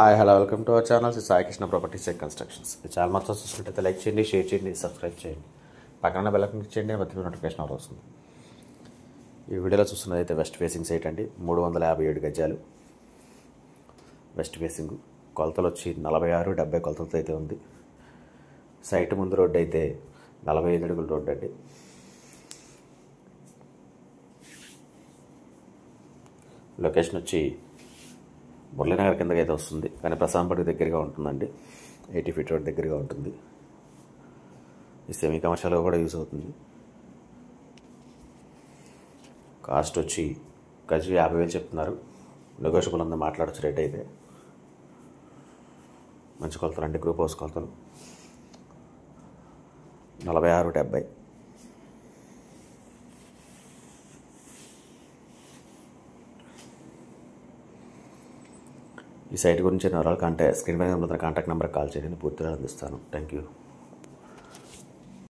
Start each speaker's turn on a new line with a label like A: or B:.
A: Hi hello welcome to our channel Sai Krishna properties and constructions. ఈ channel మొత్తం చూసుకుంటే like చేయండి, షేర్ చేయండి, సబ్స్క్రైబ్ చేయండి, పక్కన బెల్ ఐకాన్ క్లిక్ చేయండి, మధ్య నోటిఫికేషన్ అవర్ వస్తుంది. ఈ వీడియోలో చూస్తున్నది అయితే వెస్ట్ ఫేసింగ్ సైట్ అండి. 357 గజాలు వెస్ట్ ఫేసింగ్. కొలతలు వచ్చి 46-70 కొలతలతో అయితే ఉంది. సైట్ ముందు రోడ్డు అయితే 45 అడుగుల రోడ్డు అండి. లొకేషన్ వచ్చి మురళీనగర్ కిందకి అయితే వస్తుంది, కానీ ప్రసాంపడికి దగ్గరగా ఉంటుందండి. 80 ఫీట్ రోడ్ దగ్గరగా ఉంటుంది. ఈ సెమీ కమర్షియల్గా కూడా యూజ్ అవుతుంది. కాస్ట్ వచ్చి గజు 50,000 చెప్తున్నారు. నెగోషియబుల్ అంతా మాట్లాడచ్చు రేట్ అయితే. మంచి కొలతలు అండి, గ్రూప్ హౌస్ కొలతలు. 46-70. ఈ సైట్ గురించి వివరాలు స్క్రీన్ పైన కాంటాక్ట్ నెంబర్కి కాల్ చేయండి, పూర్తిగా అందిస్తాను. Thank you.